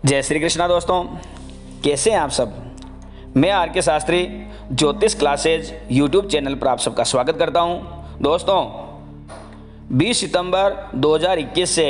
जय श्री कृष्णा दोस्तों, कैसे हैं आप सब। मैं आर के शास्त्री ज्योतिष क्लासेज यूट्यूब चैनल पर आप सबका स्वागत करता हूं। दोस्तों 20 सितंबर 2021 से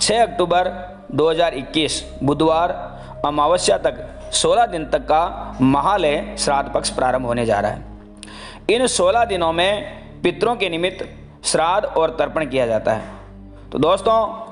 6 अक्टूबर 2021 बुधवार अमावस्या तक 16 दिन तक का महालय श्राद्ध पक्ष प्रारंभ होने जा रहा है। इन 16 दिनों में पितरों के निमित्त श्राद्ध और तर्पण किया जाता है। तो दोस्तों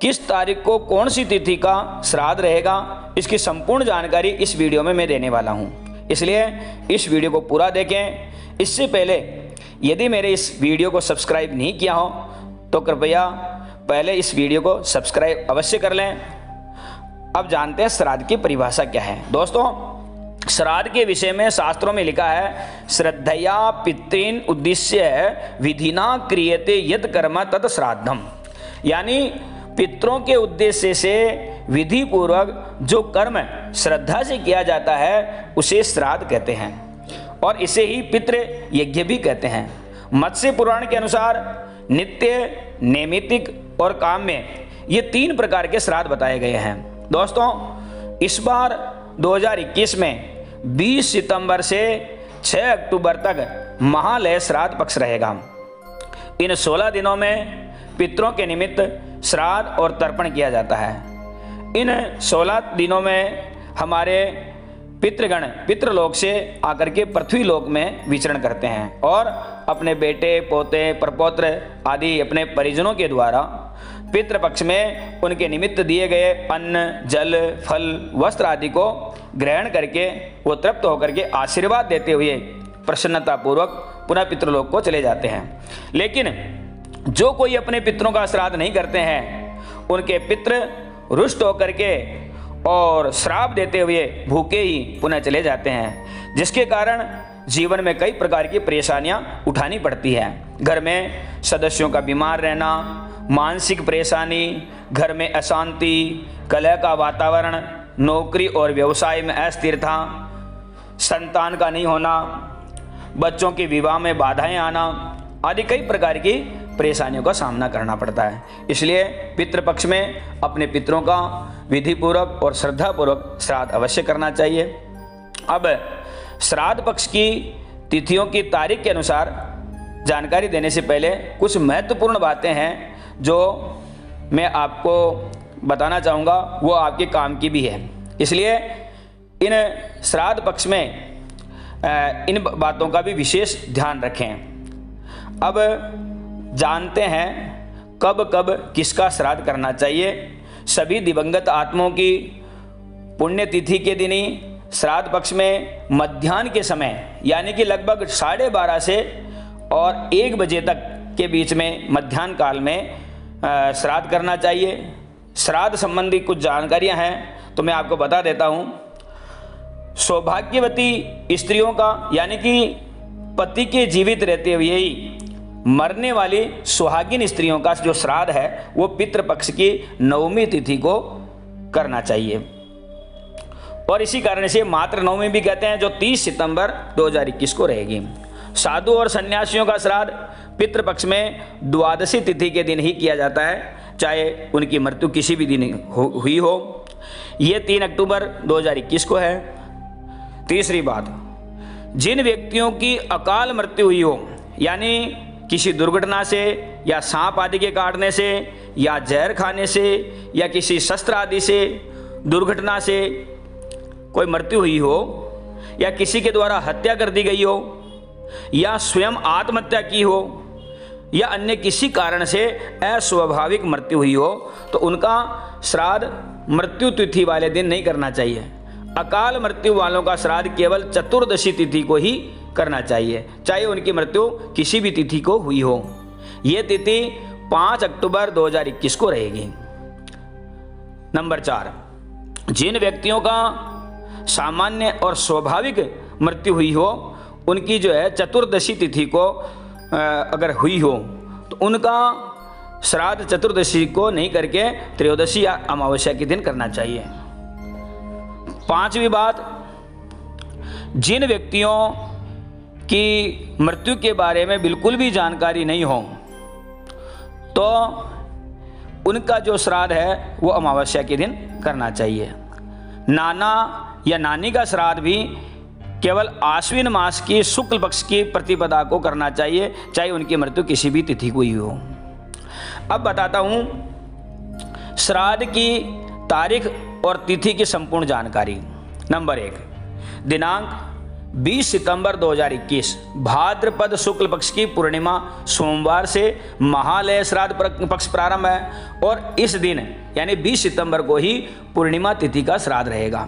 किस तारीख को कौन सी तिथि का श्राद्ध रहेगा, इसकी संपूर्ण जानकारी इस वीडियो में मैं देने वाला हूं, इसलिए इस वीडियो को पूरा देखें। इससे पहले यदि मेरे इस वीडियो को सब्सक्राइब नहीं किया हो तो कृपया पहले इस वीडियो को सब्सक्राइब अवश्य कर लें। अब जानते हैं श्राद्ध की परिभाषा क्या है। दोस्तों श्राद्ध के विषय में शास्त्रों में लिखा है, श्रद्धया पितॄन् उद्दिश्य विधिना क्रियते यत् कर्म तत् श्राद्धम, यानी पितरों के उद्देश्य से विधि पूर्वक जो कर्म श्रद्धा से किया जाता है उसे श्राद्ध कहते हैं और इसे ही पितृ यज्ञ भी कहते हैं। मत्स्य पुराण के अनुसार नित्य, नैमित्तिक और काम्य ये 3 प्रकार के श्राद्ध बताए गए हैं। दोस्तों इस बार 2021 में 20 सितंबर से 6 अक्टूबर तक महालय श्राद्ध पक्ष रहेगा। इन 16 दिनों में पितरों के निमित्त श्राद्ध और तर्पण किया जाता है। इन 16 दिनों में हमारे पितृगण पितृलोक से आकर के पृथ्वी लोक में विचरण करते हैं और अपने बेटे, पोते, प्रपौत्र आदि अपने परिजनों के द्वारा पितृपक्ष में उनके निमित्त दिए गए अन्न, जल, फल, वस्त्र आदि को ग्रहण करके वो तृप्त होकर के आशीर्वाद देते हुए प्रसन्नतापूर्वक पुनः पितृलोक को चले जाते हैं। लेकिन जो कोई अपने पितरों का श्राद्ध नहीं करते हैं उनके पितृ रुष्ट होकर के और श्राप देते हुए भूखे ही पुनः चले जाते हैं, जिसके कारण जीवन में कई प्रकार की परेशानियां उठानी पड़ती है। घर में सदस्यों का बीमार रहना, मानसिक परेशानी, घर में अशांति, कलह का वातावरण, नौकरी और व्यवसाय में अस्थिरता, संतान का नहीं होना, बच्चों के विवाह में बाधाएं आना आदि कई प्रकार की परेशानियों का सामना करना पड़ता है। इसलिए पितृपक्ष में अपने पितरों का विधि पूर्वक और श्रद्धा पूर्वक श्राद्ध अवश्य करना चाहिए। अब श्राद्ध पक्ष की तिथियों की तारीख के अनुसार जानकारी देने से पहले कुछ महत्वपूर्ण बातें हैं जो मैं आपको बताना चाहूँगा, वो आपके काम की भी है। इसलिए इन श्राद्ध पक्ष में इन बातों का भी विशेष ध्यान रखें। अब जानते हैं कब कब किसका श्राद्ध करना चाहिए। सभी दिवंगत आत्माओं की पुण्यतिथि के दिन ही श्राद्ध पक्ष में मध्याह्न के समय यानी कि लगभग 12:30 से और 1 बजे तक के बीच में मध्याह्न काल में श्राद्ध करना चाहिए। श्राद्ध संबंधी कुछ जानकारियां हैं तो मैं आपको बता देता हूं। सौभाग्यवती स्त्रियों का यानी कि पति के जीवित रहते हुए ही मरने वाली सुहागिन स्त्रियों का जो श्राद्ध है वो पितृपक्ष की 9वीं तिथि को करना चाहिए और इसी कारण से मातृ नवमी भी कहते हैं, जो 30 सितंबर 2021 को रहेगी। साधु और सन्यासियों का श्राद्ध पितृपक्ष में द्वादशी तिथि के दिन ही किया जाता है, चाहे उनकी मृत्यु किसी भी दिन हुई हो। ये 3 अक्टूबर 2021 को है। तीसरी बात, जिन व्यक्तियों की अकाल मृत्यु हुई हो यानी किसी दुर्घटना से या सांप आदि के काटने से या जहर खाने से या किसी शस्त्र आदि से दुर्घटना से कोई मृत्यु हुई हो या किसी के द्वारा हत्या कर दी गई हो या स्वयं आत्महत्या की हो या अन्य किसी कारण से अस्वाभाविक मृत्यु हुई हो तो उनका श्राद्ध मृत्यु तिथि वाले दिन नहीं करना चाहिए। अकाल मृत्यु वालों का श्राद्ध केवल चतुर्दशी तिथि को ही करना चाहिए, चाहे उनकी मृत्यु किसी भी तिथि को हुई हो। यह तिथि 5 अक्टूबर 2021 को रहेगी। नंबर 4, जिन व्यक्तियों का सामान्य और स्वाभाविक मृत्यु हुई हो उनकी जो है चतुर्दशी तिथि को अगर हुई हो तो उनका श्राद्ध चतुर्दशी को नहीं करके त्रयोदशी या अमावस्या के दिन करना चाहिए। 5वीं बात, जिन व्यक्तियों की मृत्यु के बारे में बिल्कुल भी जानकारी नहीं हो तो उनका जो श्राद्ध है वो अमावस्या के दिन करना चाहिए। नाना या नानी का श्राद्ध भी केवल आश्विन मास की शुक्ल पक्ष की प्रतिपदा को करना चाहिए, चाहे उनकी मृत्यु किसी भी तिथि को ही हो। अब बताता हूँ श्राद्ध की तारीख और तिथि की संपूर्ण जानकारी। नंबर 1, दिनांक 20 सितंबर 2021 भाद्रपद शुक्ल पक्ष की पूर्णिमा सोमवार से महालय श्राद्ध पक्ष प्रारंभ है और इस दिन यानी 20 सितंबर को ही पूर्णिमा तिथि का श्राद्ध रहेगा।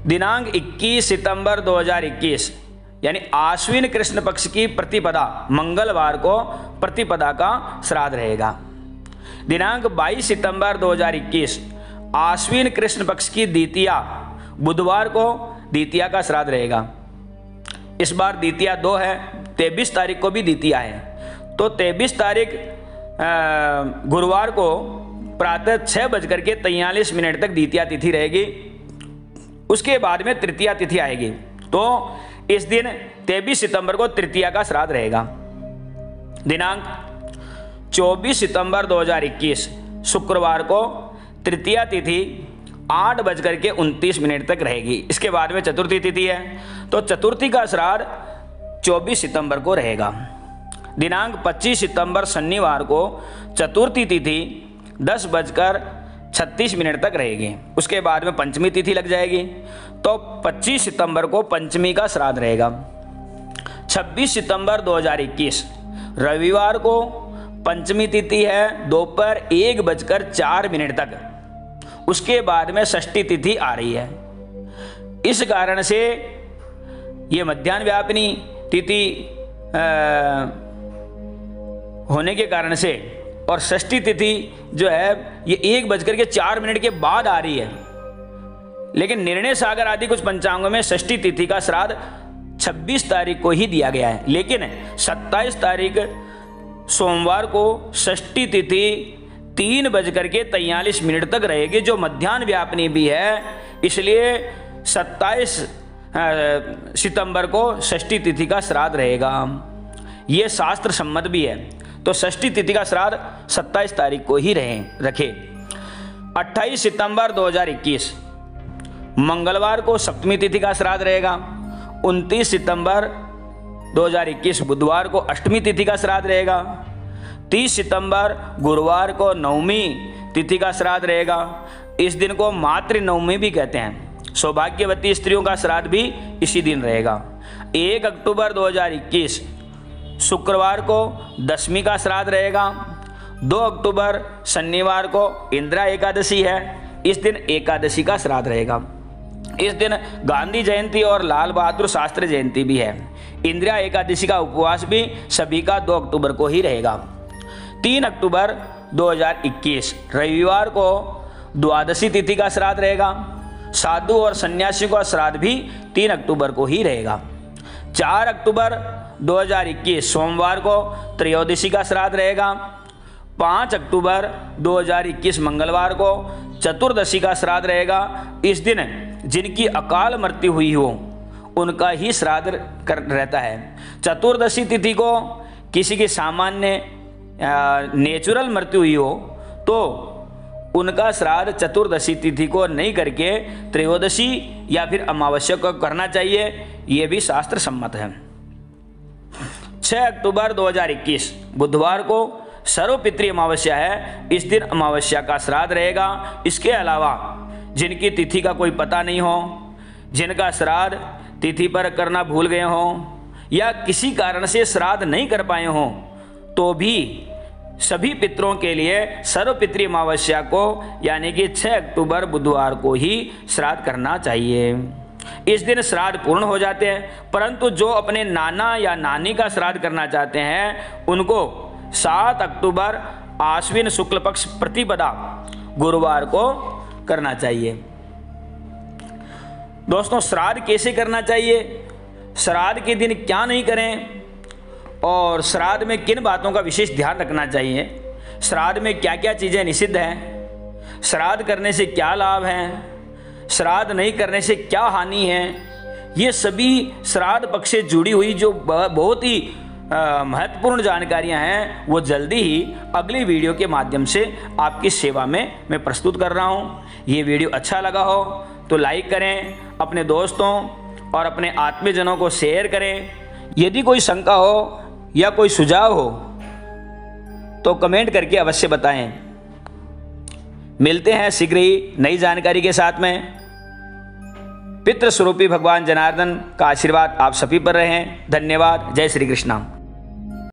दिनांक 21 सितंबर 2021 यानी आश्विन कृष्ण पक्ष की प्रतिपदा मंगलवार को प्रतिपदा का श्राद्ध रहेगा। दिनांक 22 सितंबर 2021 आश्विन कृष्ण पक्ष की द्वितीया बुधवार को द्वितीया का श्राद्ध रहेगा। इस बार द्वितीया 2 है, 23 तारीख को भी द्वितीया है, तो 23 तारीख गुरुवार को प्रातः 6:43 तक द्वितीया तिथि रहेगी। उसके बाद में तृतीया तिथि आएगी, तो इस दिन 23 सितंबर को तृतीया का श्राद्ध रहेगा। दिनांक 24 सितंबर 2021 शुक्रवार को तृतीया तिथि 8:29 तक रहेगी। इसके बाद में चतुर्थी तिथि है, तो चतुर्थी का श्राद्ध 24 सितंबर को रहेगा। दिनांक 25 सितंबर शनिवार को चतुर्थी तिथि 10:36 तक रहेगी। उसके बाद में पंचमी तिथि लग जाएगी, तो 25 सितंबर को पंचमी का श्राद्ध रहेगा। 26 सितंबर 2021 रविवार को पंचमी तिथि है दोपहर 1:04 तक। उसके बाद में षष्ठी तिथि आ रही है। इस कारण से ये मध्याह्न व्यापिनी तिथि होने के कारण से और षष्ठी तिथि जो है ये 1:04 के बाद आ रही है, लेकिन निर्णय सागर आदि कुछ पंचांगों में षष्ठी तिथि का श्राद्ध 26 तारीख को ही दिया गया है, लेकिन 27 तारीख सोमवार को षष्ठी तिथि 3:43 तक रहेगी, जो मध्याह्न व्यापिनी भी है। इसलिए 27 सितंबर को षष्ठी तिथि का श्राद्ध रहेगा। ये शास्त्र सम्मत भी है, तो षष्ठी तिथि का श्राद्ध 27 तारीख को ही रखे। 28 सितंबर 2021 मंगलवार को सप्तमी तिथि का श्राद्ध रहेगा। 29 सितंबर 2021 बुधवार को अष्टमी तिथि का श्राद्ध रहेगा। 30 सितंबर गुरुवार को नवमी तिथि का श्राद्ध रहेगा। इस दिन को मातृ नवमी भी कहते हैं। सौभाग्यवती स्त्रियों का श्राद्ध भी इसी दिन रहेगा। 1 अक्टूबर 2021 शुक्रवार को दशमी का श्राद्ध रहेगा। 2 अक्टूबर शनिवार को इंदिरा एकादशी है, इस दिन एकादशी का श्राद्ध रहेगा। इस दिन गांधी जयंती और लाल बहादुर शास्त्री जयंती भी है। इंदिरा एकादशी का उपवास भी सभी का 2 अक्टूबर को ही रहेगा। 3 अक्टूबर 2021 रविवार को द्वादशी तिथि का श्राद्ध रहेगा। साधु और सन्यासियों का श्राद्ध भी 3 अक्टूबर को ही रहेगा। 4 अक्टूबर 2021 सोमवार को त्रयोदशी का श्राद्ध रहेगा। 5 अक्टूबर 2021 मंगलवार को चतुर्दशी का श्राद्ध रहेगा। इस दिन जिनकी अकाल मृत्यु हुई हो उनका ही श्राद्ध रहता है। चतुर्दशी तिथि को किसी की सामान्य नेचुरल मृत्यु हुई हो तो उनका श्राद्ध चतुर्दशी तिथि को नहीं करके त्रयोदशी या फिर अमावस्या को करना चाहिए, ये भी शास्त्र सम्मत है। 6 अक्टूबर 2021 बुधवार को सर्वपितृ अमावस्या है, इस दिन अमावस्या का श्राद्ध रहेगा। इसके अलावा जिनकी तिथि का कोई पता नहीं हो, जिनका श्राद्ध तिथि पर करना भूल गए हो या किसी कारण से श्राद्ध नहीं कर पाए हो, तो भी सभी पितरों के लिए सर्वपितृ अमावस्या को यानी कि 6 अक्टूबर बुधवार को ही श्राद्ध करना चाहिए। इस दिन श्राद्ध पूर्ण हो जाते हैं, परंतु जो अपने नाना या नानी का श्राद्ध करना चाहते हैं उनको 7 अक्टूबर आश्विन शुक्ल पक्ष प्रतिपदा गुरुवार को करना चाहिए। दोस्तों, श्राद्ध कैसे करना चाहिए, श्राद्ध के दिन क्या नहीं करें और श्राद्ध में किन बातों का विशेष ध्यान रखना चाहिए, श्राद्ध में क्या क्या चीज़ें निषिद्ध हैं, श्राद्ध करने से क्या लाभ हैं, श्राद्ध नहीं करने से क्या हानि है, ये सभी श्राद्ध पक्ष से जुड़ी हुई जो बहुत ही महत्वपूर्ण जानकारियां हैं वो जल्दी ही अगली वीडियो के माध्यम से आपकी सेवा में मैं प्रस्तुत कर रहा हूं। ये वीडियो अच्छा लगा हो तो लाइक करें, अपने दोस्तों और अपने आत्मीयजनों को शेयर करें। यदि कोई शंका हो या कोई सुझाव हो तो कमेंट करके अवश्य बताएं। मिलते हैं शीघ्र ही नई जानकारी के साथ में। पितृ स्वरूपी भगवान जनार्दन का आशीर्वाद आप सभी पर रहे। धन्यवाद। जय श्री कृष्ण।